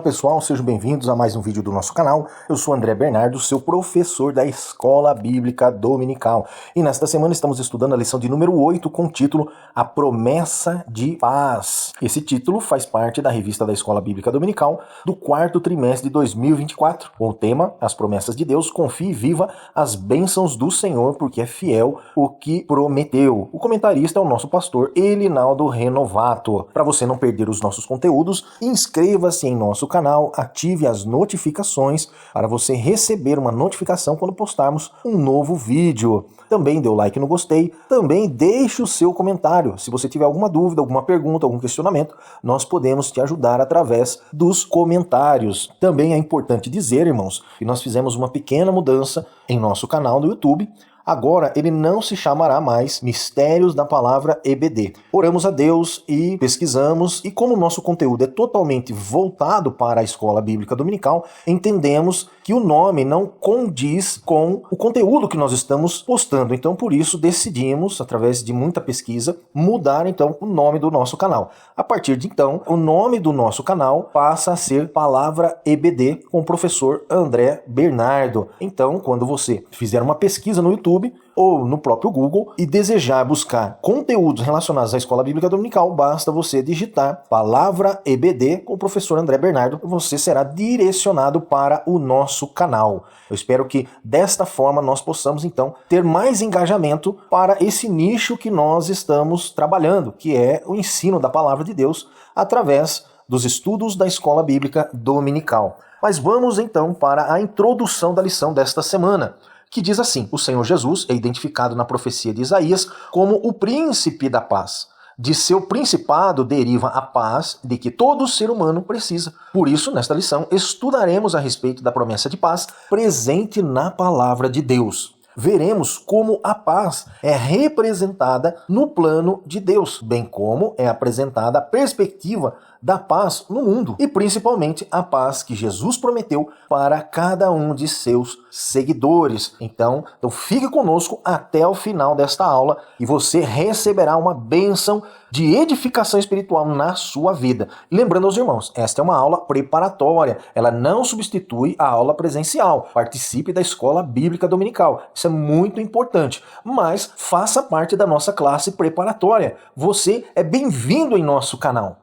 pessoal, sejam bem-vindos a mais um vídeo do nosso canal. Eu sou André Bernardo, seu professor da Escola Bíblica Dominical. E nesta semana estamos estudando a lição de número 8 com o título A Promessa de Paz. Esse título faz parte da revista da Escola Bíblica Dominical do quarto trimestre de 2024. Com o tema As Promessas de Deus, confie e viva as bênçãos do Senhor, porque é fiel o que prometeu. O comentarista é o nosso pastor Elinaldo Renovato. Para você não perder os nossos conteúdos, inscreva-se em nosso canal, ative as notificações para você receber uma notificação quando postarmos um novo vídeo. Também dê o like no gostei, também deixe o seu comentário. Se você tiver alguma dúvida, alguma pergunta, algum questionamento, nós podemos te ajudar através dos comentários. Também é importante dizer, irmãos, que nós fizemos uma pequena mudança em nosso canal no YouTube. Agora ele não se chamará mais Mistérios da Palavra EBD. Oramos a Deus e pesquisamos, e como o nosso conteúdo é totalmente voltado para a Escola Bíblica Dominical, entendemos que o nome não condiz com o conteúdo que nós estamos postando. Então, por isso, decidimos, através de muita pesquisa, mudar então o nome do nosso canal. A partir de então, o nome do nosso canal passa a ser Palavra EBD com o professor André Bernardo. Então, quando você fizer uma pesquisa no YouTube ou no próprio Google e desejar buscar conteúdos relacionados à Escola Bíblica Dominical, basta você digitar Palavra EBD com o professor André Bernardo e você será direcionado para o nosso canal. Eu espero que desta forma nós possamos então ter mais engajamento para esse nicho que nós estamos trabalhando, que é o ensino da Palavra de Deus através dos estudos da Escola Bíblica Dominical. Mas vamos então para a introdução da lição desta semana, que diz assim: o Senhor Jesus é identificado na profecia de Isaías como o príncipe da paz. De seu principado deriva a paz de que todo ser humano precisa. Por isso, nesta lição, estudaremos a respeito da promessa de paz presente na palavra de Deus. Veremos como a paz é representada no plano de Deus, bem como é apresentada a perspectiva da paz no mundo, e principalmente a paz que Jesus prometeu para cada um de seus seguidores. Então fique conosco até o final desta aula e você receberá uma bênção de edificação espiritual na sua vida. Lembrando aos irmãos, esta é uma aula preparatória, ela não substitui a aula presencial. Participe da Escola Bíblica Dominical, isso é muito importante, mas faça parte da nossa classe preparatória. Você é bem-vindo em nosso canal.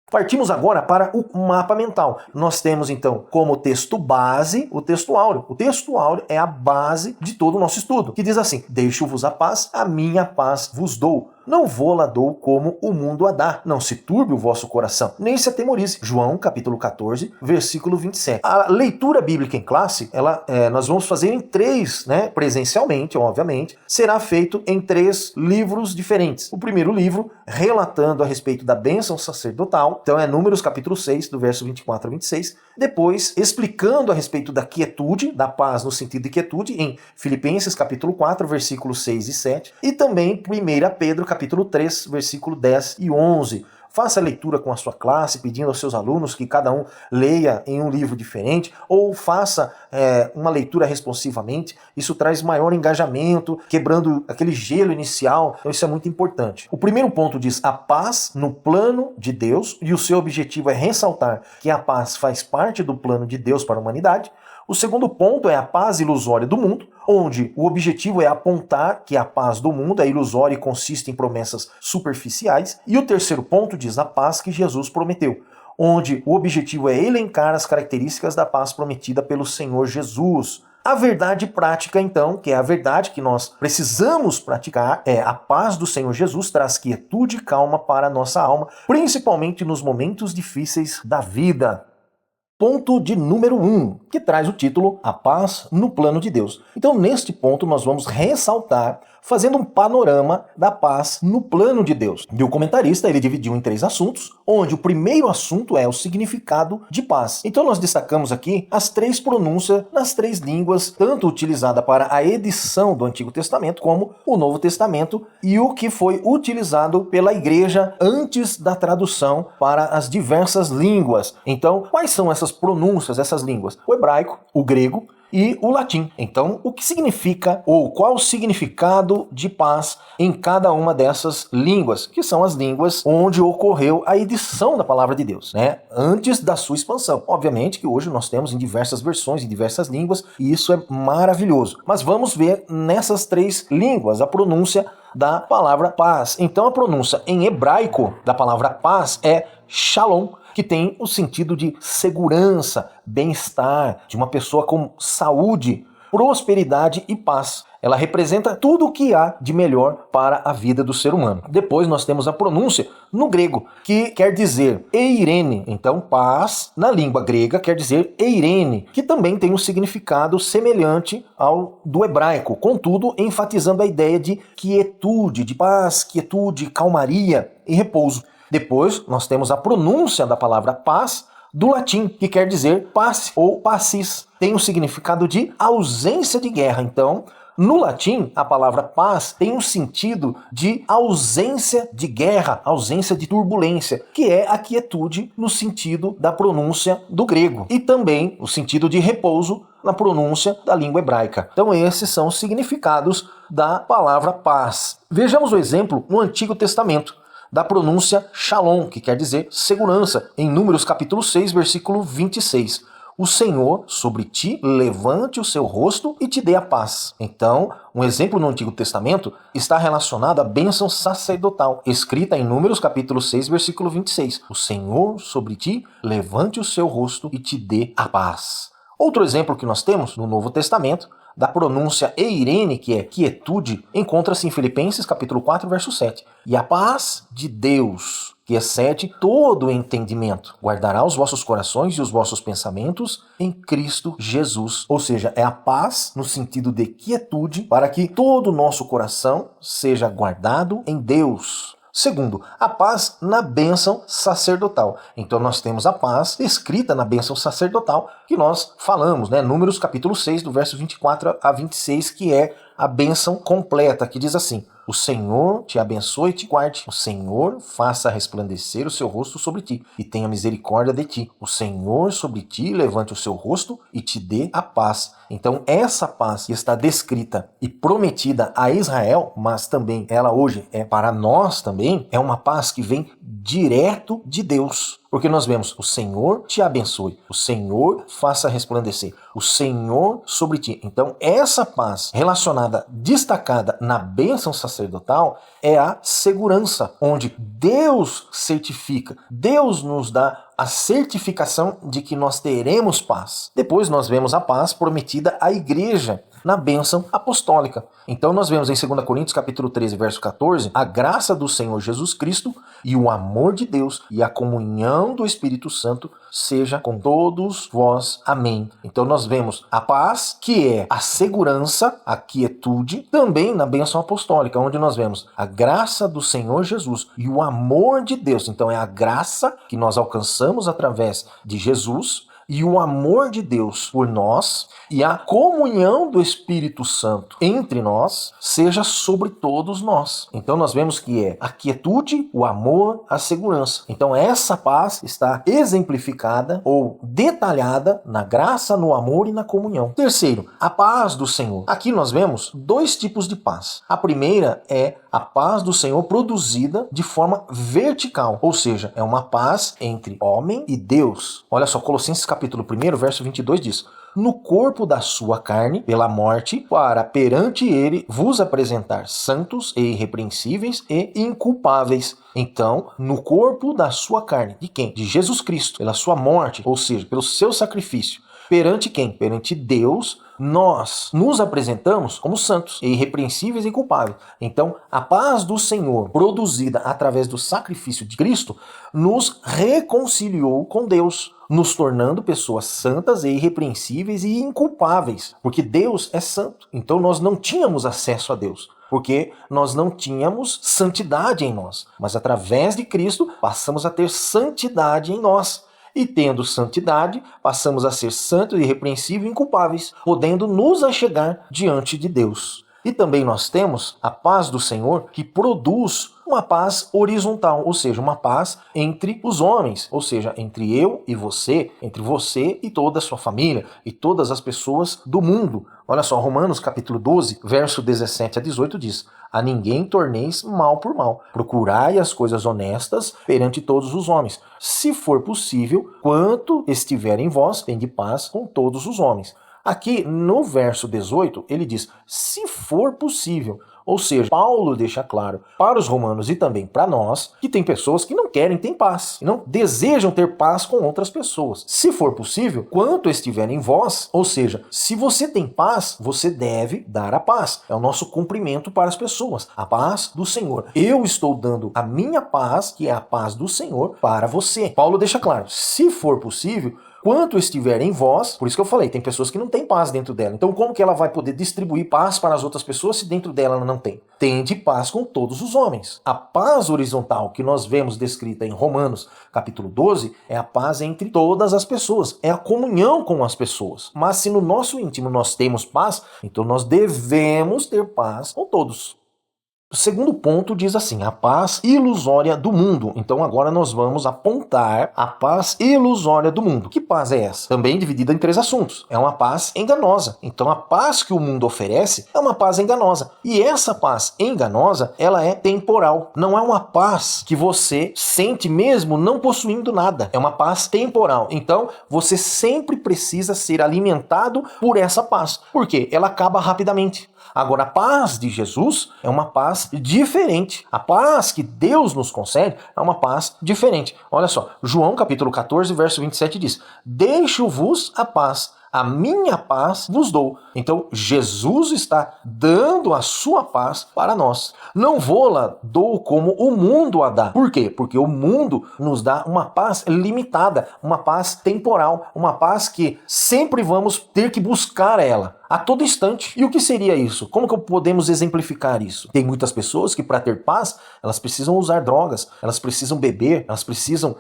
Partimos agora para o mapa mental. Nós temos então como texto base o texto áureo. O texto áureo é a base de todo o nosso estudo, que diz assim: deixo-vos a paz, a minha paz vos dou. Não vou-la dou como o mundo a dá. Não se turbe o vosso coração, nem se atemorize. João, capítulo 14, versículo 27. A leitura bíblica em classe, nós vamos fazer em 3, presencialmente, obviamente. Será feito em 3 livros diferentes. O primeiro livro, relatando a respeito da bênção sacerdotal. Então é Números, capítulo 6, do verso 24 a 26. Depois, explicando a respeito da quietude, da paz no sentido de quietude, em Filipenses, capítulo 4, versículos 6 e 7. E também 1 Pedro, capítulo 3, versículo 10 e 11. Faça a leitura com a sua classe, pedindo aos seus alunos que cada um leia em um livro diferente, ou faça uma leitura responsivamente. Isso traz maior engajamento, quebrando aquele gelo inicial. Então isso é muito importante. O primeiro ponto diz a paz no plano de Deus, e o seu objetivo é ressaltar que a paz faz parte do plano de Deus para a humanidade. O segundo ponto é a paz ilusória do mundo, onde o objetivo é apontar que a paz do mundo é ilusória e consiste em promessas superficiais. E o terceiro ponto diz a paz que Jesus prometeu, onde o objetivo é elencar as características da paz prometida pelo Senhor Jesus. A verdade prática, então, que é a verdade que nós precisamos praticar, é a paz do Senhor Jesus traz quietude e calma para a nossa alma, principalmente nos momentos difíceis da vida. Ponto de número 1, que traz o título A Paz no Plano de Deus. Então, neste ponto, nós vamos ressaltar, fazendo um panorama da paz no plano de Deus. E o comentarista, ele dividiu em 3 assuntos, onde o primeiro assunto é o significado de paz. Então, nós destacamos aqui as 3 pronúncias nas 3 línguas, tanto utilizada para a edição do Antigo Testamento, como o Novo Testamento, e o que foi utilizado pela igreja antes da tradução para as diversas línguas. Então, quais são essas pronúncias, essas línguas? O hebraico, o grego e o latim. Então, o que significa ou qual o significado de paz em cada uma dessas línguas, que são as línguas onde ocorreu a edição da palavra de Deus, né? Antes da sua expansão. Obviamente que hoje nós temos em diversas versões, em diversas línguas, e isso é maravilhoso. Mas vamos ver nessas 3 línguas a pronúncia da palavra paz. Então, a pronúncia em hebraico da palavra paz é shalom, que tem o sentido de segurança, bem-estar, de uma pessoa com saúde, prosperidade e paz. Ela representa tudo o que há de melhor para a vida do ser humano. Depois nós temos a pronúncia no grego, que quer dizer eirene. Então, paz, na língua grega, quer dizer eirene, que também tem um significado semelhante ao do hebraico, contudo, enfatizando a ideia de quietude, de paz, quietude, calmaria e repouso. Depois, nós temos a pronúncia da palavra paz do latim, que quer dizer pace ou pacis. Tem o significado de ausência de guerra. Então, no latim, a palavra paz tem um sentido de ausência de guerra, ausência de turbulência, que é a quietude no sentido da pronúncia do grego. E também o sentido de repouso na pronúncia da língua hebraica. Então, esses são os significados da palavra paz. Vejamos o exemplo no Antigo Testamento da pronúncia shalom, que quer dizer segurança, em Números capítulo 6, versículo 26. O Senhor sobre ti levante o seu rosto e te dê a paz. Então, um exemplo no Antigo Testamento está relacionado à bênção sacerdotal, escrita em Números capítulo 6, versículo 26. O Senhor sobre ti levante o seu rosto e te dê a paz. Outro exemplo que nós temos no Novo Testamento da pronúncia eirene, que é quietude, encontra-se em Filipenses capítulo 4, verso 7. E a paz de Deus, que excede todo o entendimento, guardará os vossos corações e os vossos pensamentos em Cristo Jesus. Ou seja, é a paz no sentido de quietude, para que todo o nosso coração seja guardado em Deus. Segundo, a paz na bênção sacerdotal. Então nós temos a paz escrita na bênção sacerdotal que nós falamos, né? Números capítulo 6, do verso 24 a 26, que é a bênção completa, que diz assim: o Senhor te abençoe e te guarde. O Senhor faça resplandecer o seu rosto sobre ti e tenha misericórdia de ti. O Senhor sobre ti levante o seu rosto e te dê a paz. Então essa paz que está descrita e prometida a Israel, mas também ela hoje é para nós também, é uma paz que vem direto de Deus. Porque nós vemos: o Senhor te abençoe, o Senhor faça resplandecer, o Senhor sobre ti. Então essa paz relacionada, destacada na bênção sacerdotal, é a segurança, onde Deus certifica, Deus nos dá a certificação de que nós teremos paz. Depois nós vemos a paz prometida à igreja na bênção apostólica. Então nós vemos em 2 Coríntios capítulo 13, verso 14, a graça do Senhor Jesus Cristo e o amor de Deus e a comunhão do Espírito Santo seja com todos vós. Amém. Então nós vemos a paz, que é a segurança, a quietude, também na bênção apostólica, onde nós vemos a graça do Senhor Jesus e o amor de Deus. Então é a graça que nós alcançamos através de Jesus e o amor de Deus por nós e a comunhão do Espírito Santo entre nós seja sobre todos nós. Então nós vemos que é a quietude, o amor, a segurança. Então essa paz está exemplificada ou detalhada na graça, no amor e na comunhão. Terceiro, a paz do Senhor. Aqui nós vemos 2 tipos de paz. A primeira é a paz do Senhor produzida de forma vertical, ou seja, é uma paz entre homem e Deus. Olha só, Colossenses capítulo 1, verso 22 diz: no corpo da sua carne, pela morte, para perante ele vos apresentar santos e irrepreensíveis e inculpáveis. Então, no corpo da sua carne, de quem? De Jesus Cristo, pela sua morte, ou seja, pelo seu sacrifício. Perante quem? Perante Deus, nós nos apresentamos como santos, e irrepreensíveis e inculpáveis. Então, a paz do Senhor, produzida através do sacrifício de Cristo, nos reconciliou com Deus, nos tornando pessoas santas e irrepreensíveis e inculpáveis, porque Deus é santo. Então nós não tínhamos acesso a Deus, porque nós não tínhamos santidade em nós. Mas através de Cristo passamos a ter santidade em nós. E tendo santidade, passamos a ser santos, irrepreensíveis e inculpáveis, podendo nos achegar diante de Deus. E também nós temos a paz do Senhor que produz uma paz horizontal, ou seja, uma paz entre os homens, ou seja, entre eu e você, entre você e toda a sua família e todas as pessoas do mundo. Olha só, Romanos capítulo 12, verso 17 a 18 diz: a ninguém torneis mal por mal, procurai as coisas honestas perante todos os homens. Se for possível, quanto estiver em vós, tende paz com todos os homens. Aqui no verso 18, ele diz, se for possível. Ou seja, Paulo deixa claro para os romanos e também para nós que tem pessoas que não querem ter paz, não desejam ter paz com outras pessoas. Se for possível, quanto estiver em vós, ou seja, se você tem paz, você deve dar a paz. É o nosso cumprimento para as pessoas, a paz do Senhor. Eu estou dando a minha paz, que é a paz do Senhor, para você. Paulo deixa claro, se for possível, quanto estiver em vós, por isso que eu falei, tem pessoas que não têm paz dentro dela. Então como que ela vai poder distribuir paz para as outras pessoas se dentro dela ela não tem? Tende paz com todos os homens. A paz horizontal que nós vemos descrita em Romanos capítulo 12 é a paz entre todas as pessoas, é a comunhão com as pessoas. Mas se no nosso íntimo nós temos paz, então nós devemos ter paz com todos. O segundo ponto diz assim, a paz ilusória do mundo. Então agora nós vamos apontar a paz ilusória do mundo. Que paz é essa? Também dividida em 3 assuntos. É uma paz enganosa. Então a paz que o mundo oferece é uma paz enganosa. E essa paz enganosa, ela é temporal. Não é uma paz que você sente mesmo não possuindo nada. É uma paz temporal. Então você sempre precisa ser alimentado por essa paz. Por quê? Ela acaba rapidamente. Agora, a paz de Jesus é uma paz diferente. A paz que Deus nos concede é uma paz diferente. Olha só, João capítulo 14, verso 27 diz, deixo-vos a paz, a minha paz vos dou. Então, Jesus está dando a sua paz para nós. Não vou-la dou como o mundo a dá. Por quê? Porque o mundo nos dá uma paz limitada, uma paz temporal, uma paz que sempre vamos ter que buscar ela a todo instante. E o que seria isso? Como que podemos exemplificar isso? Tem muitas pessoas que para ter paz, elas precisam usar drogas, elas precisam beber, elas precisam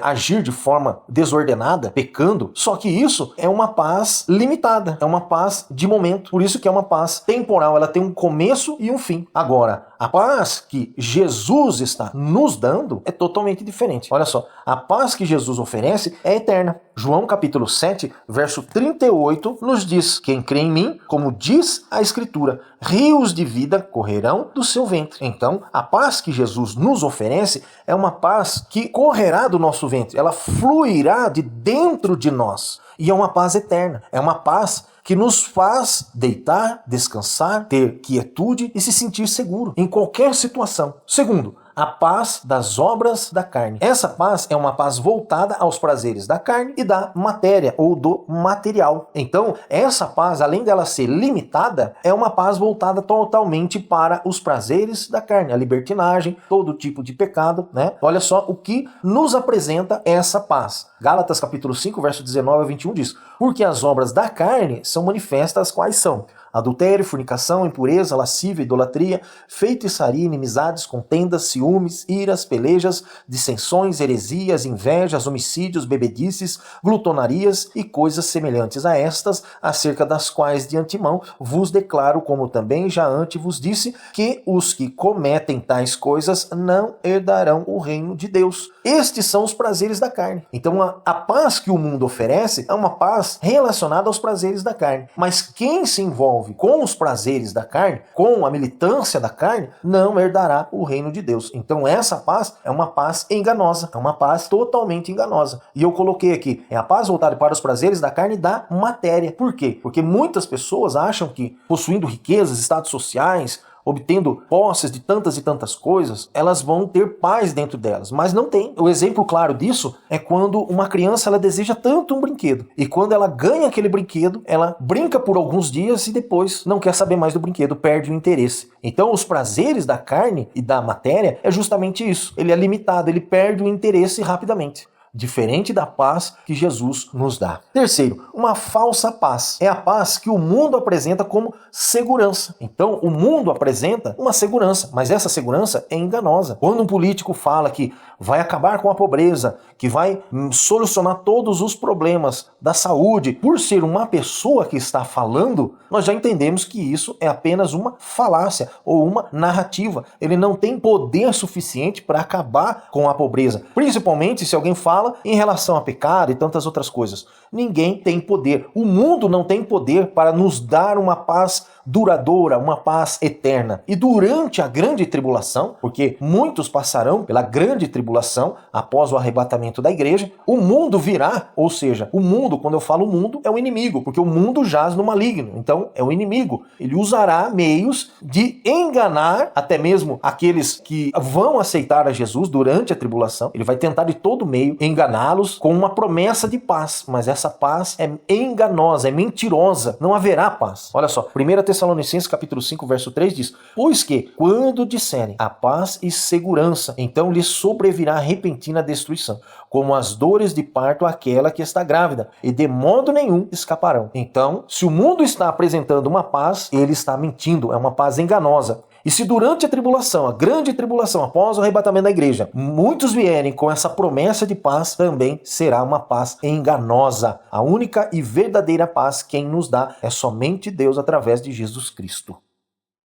agir de forma desordenada, pecando. Só que isso é uma paz limitada, é uma paz de momento. Por isso que é uma paz temporal, ela tem um começo e um fim. Agora, a paz que Jesus está nos dando é totalmente diferente. Olha só, a paz que Jesus oferece é eterna. João capítulo 7, verso 38 nos diz, quem crê em mim, como diz a Escritura, rios de vida correrão do seu ventre. Então, a paz que Jesus nos oferece é uma paz que correrá do nosso ventre, ela fluirá de dentro de nós. E é uma paz eterna, é uma paz que nos faz deitar, descansar, ter quietude e se sentir seguro em qualquer situação. Segundo, a paz das obras da carne. Essa paz é uma paz voltada aos prazeres da carne e da matéria ou do material. Então, essa paz, além dela ser limitada, é uma paz voltada totalmente para os prazeres da carne, a libertinagem, todo tipo de pecado, né? Olha só o que nos apresenta essa paz. Gálatas capítulo 5, verso 19 a 21 diz, porque as obras da carne são manifestas quais são? Adultério, fornicação, impureza, lascívia, idolatria, feitiçaria, inimizades, contendas, ciúmes, iras, pelejas, dissensões, heresias, invejas, homicídios, bebedices, glutonarias e coisas semelhantes a estas, acerca das quais de antemão vos declaro, como também já antes vos disse, que os que cometem tais coisas não herdarão o reino de Deus. Estes são os prazeres da carne. Então a paz que o mundo oferece é uma paz relacionada aos prazeres da carne. Mas quem se envolve com os prazeres da carne, com a militância da carne, não herdará o reino de Deus. Então essa paz é uma paz enganosa, é uma paz totalmente enganosa. E eu coloquei aqui, é a paz voltada para os prazeres da carne e da matéria. Por quê? Porque muitas pessoas acham que possuindo riquezas, status sociais, obtendo posses de tantas e tantas coisas, elas vão ter paz dentro delas, mas não tem. O exemplo claro disso é quando uma criança ela deseja tanto um brinquedo, e quando ela ganha aquele brinquedo, ela brinca por alguns dias e depois não quer saber mais do brinquedo, perde o interesse. Então os prazeres da carne e da matéria é justamente isso, ele é limitado, ele perde o interesse rapidamente. diferente da paz que Jesus nos dá. Terceiro, uma falsa paz. É a paz que o mundo apresenta como segurança. Então, o mundo apresenta uma segurança, mas essa segurança é enganosa. Quando um político fala que vai acabar com a pobreza, que vai solucionar todos os problemas da saúde, por ser uma pessoa que está falando, nós já entendemos que isso é apenas uma falácia ou uma narrativa. Ele não tem poder suficiente para acabar com a pobreza, principalmente se alguém fala em relação a pecado e tantas outras coisas. Ninguém tem poder. O mundo não tem poder para nos dar uma paz duradoura, uma paz eterna. E durante a grande tribulação, porque muitos passarão pela grande tribulação após o arrebatamento da igreja, o mundo virá, ou seja, o mundo, quando eu falo mundo, é o inimigo, porque o mundo jaz no maligno, então é o inimigo. Ele usará meios de enganar até mesmo aqueles que vão aceitar a Jesus durante a tribulação. Ele vai tentar de todo meio enganá-los com uma promessa de paz, mas essa paz é enganosa, é mentirosa, não haverá paz. Olha só, 1 Tessalonicenses capítulo 5, verso 3 diz: pois que, quando disserem a paz e segurança, então lhes sobrevirá repentina destruição, como as dores de parto àquela que está grávida, e de modo nenhum escaparão. Então, se o mundo está apresentando uma paz, ele está mentindo, é uma paz enganosa. E se durante a tribulação, a grande tribulação, após o arrebatamento da igreja, muitos vierem com essa promessa de paz, também será uma paz enganosa. A única e verdadeira paz quem nos dá é somente Deus através de Jesus Cristo.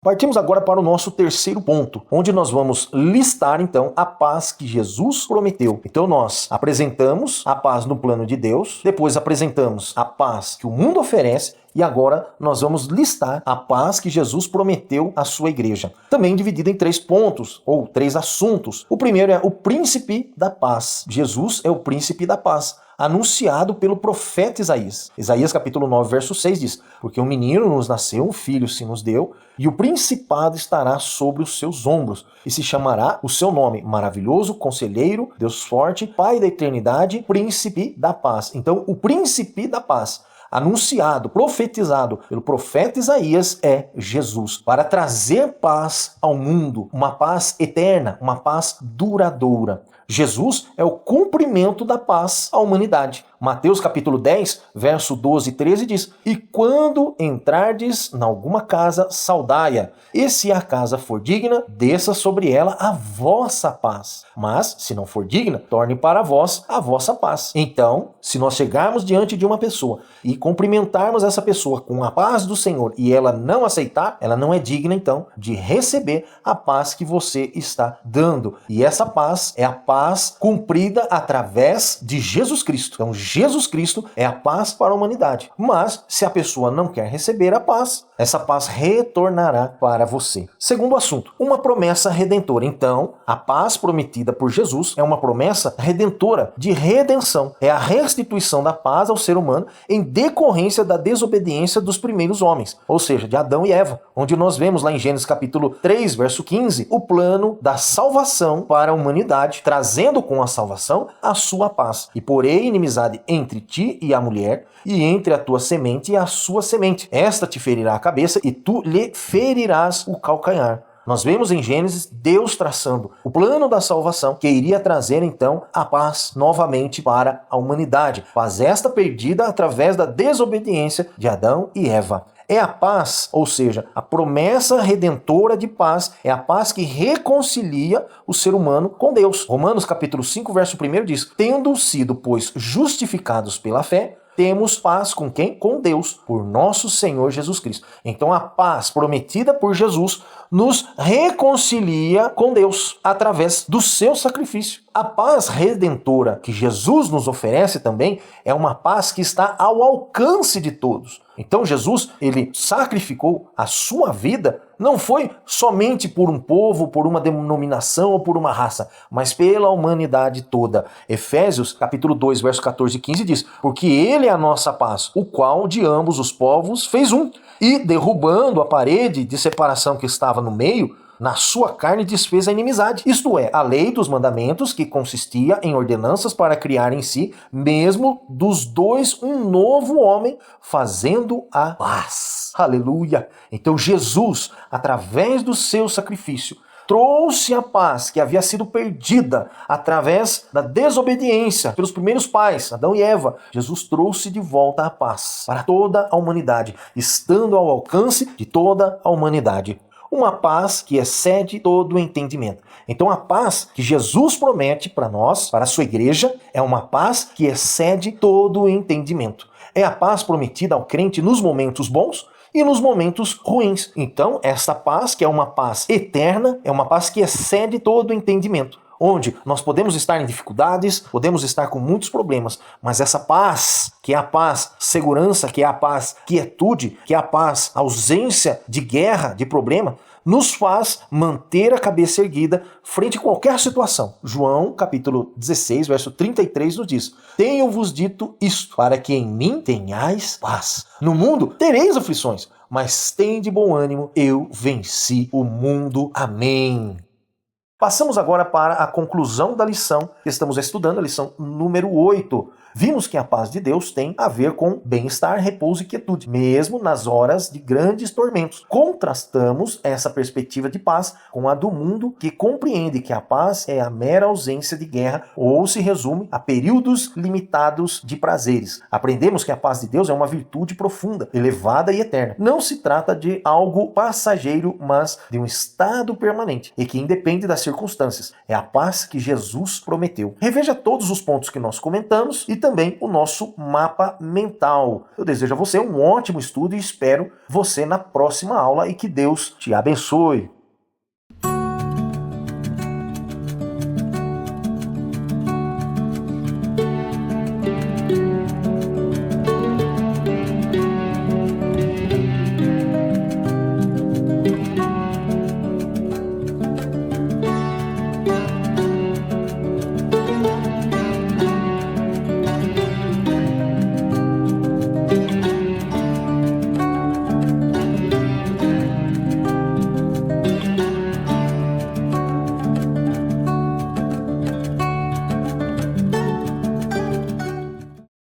Partimos agora para o nosso terceiro ponto, onde nós vamos listar então a paz que Jesus prometeu. Então nós apresentamos a paz no plano de Deus, depois apresentamos a paz que o mundo oferece e agora nós vamos listar a paz que Jesus prometeu à sua igreja. Também dividida em 3 pontos ou 3 assuntos. O primeiro é o príncipe da paz. Jesus é o príncipe da paz, anunciado pelo profeta Isaías. Isaías capítulo 9, verso 6 diz: porque um menino nos nasceu, um filho se nos deu, e o principado estará sobre os seus ombros, e se chamará o seu nome, Maravilhoso, Conselheiro, Deus Forte, Pai da Eternidade, Príncipe da Paz. Então, o príncipe da paz, anunciado, profetizado pelo profeta Isaías, é Jesus, para trazer paz ao mundo, uma paz eterna, uma paz duradoura. Jesus é o cumprimento da paz à humanidade. Mateus capítulo 10, verso 12 e 13 diz: e quando entrardes em alguma casa, saudai-a, e se a casa for digna, desça sobre ela a vossa paz. Mas, se não for digna, torne para vós a vossa paz. Então, se nós chegarmos diante de uma pessoa e cumprimentarmos essa pessoa com a paz do Senhor e ela não aceitar, ela não é digna, então, de receber a paz que você está dando. E essa paz é a paz cumprida através de Jesus Cristo. Então, Jesus Cristo é a paz para a humanidade. Mas, se a pessoa não quer receber a paz, essa paz retornará para você. Segundo assunto, uma promessa redentora. Então, a paz prometida por Jesus é uma promessa redentora, de redenção. É a restituição da paz ao ser humano em decorrência da desobediência dos primeiros homens, ou seja, de Adão e Eva, onde nós vemos lá em Gênesis capítulo 3, verso 15, o plano da salvação para a humanidade, trazendo com a salvação a sua paz. E porém inimizade entre ti e a mulher, e entre a tua semente e a sua semente. Esta te ferirá a cabeça e tu lhe ferirás o calcanhar. Nós vemos em Gênesis Deus traçando o plano da salvação que iria trazer então a paz novamente para a humanidade. Paz esta perdida através da desobediência de Adão e Eva. É a paz, ou seja, a promessa redentora de paz, é a paz que reconcilia o ser humano com Deus. Romanos capítulo 5, verso 1 diz: tendo sido, pois, justificados pela fé, temos paz com quem? Com Deus, por nosso Senhor Jesus Cristo. Então a paz prometida por Jesus nos reconcilia com Deus através do seu sacrifício. A paz redentora que Jesus nos oferece também é uma paz que está ao alcance de todos. Então Jesus, ele sacrificou a sua vida, não foi somente por um povo, por uma denominação ou por uma raça, mas pela humanidade toda. Efésios capítulo 2, verso 14 e 15 diz: porque ele é a nossa paz, o qual de ambos os povos fez um, e derrubando a parede de separação que estava no meio, na sua carne desfez a inimizade. Isto é, a lei dos mandamentos, que consistia em ordenanças para criar em si, mesmo dos dois, um novo homem, fazendo a paz. Aleluia! Então Jesus, através do seu sacrifício, trouxe a paz que havia sido perdida através da desobediência pelos primeiros pais, Adão e Eva. Jesus trouxe de volta a paz para toda a humanidade, estando ao alcance de toda a humanidade. Uma paz que excede todo o entendimento. Então a paz que Jesus promete para nós, para a sua igreja, é uma paz que excede todo o entendimento. É a paz prometida ao crente nos momentos bons e nos momentos ruins. Então, essa paz, que é uma paz eterna, é uma paz que excede todo o entendimento. Onde nós podemos estar em dificuldades, podemos estar com muitos problemas, mas essa paz, que é a paz segurança, que é a paz quietude, que é a paz ausência de guerra, de problema, nos faz manter a cabeça erguida frente a qualquer situação. João, capítulo 16, verso 33 nos diz: Tenho-vos dito isto, para que em mim tenhais paz. No mundo tereis aflições, mas tende bom ânimo, eu venci o mundo. Amém. Passamos agora para a conclusão da lição que estamos estudando, a lição número 8. Vimos que a paz de Deus tem a ver com bem-estar, repouso e quietude, mesmo nas horas de grandes tormentos. Contrastamos essa perspectiva de paz com a do mundo, que compreende que a paz é a mera ausência de guerra ou se resume a períodos limitados de prazeres. Aprendemos que a paz de Deus é uma virtude profunda, elevada e eterna. Não se trata de algo passageiro, mas de um estado permanente e que independe das circunstâncias. É a paz que Jesus prometeu. Reveja todos os pontos que nós comentamos e também o nosso mapa mental. Eu desejo a você um ótimo estudo e espero você na próxima aula e que Deus te abençoe.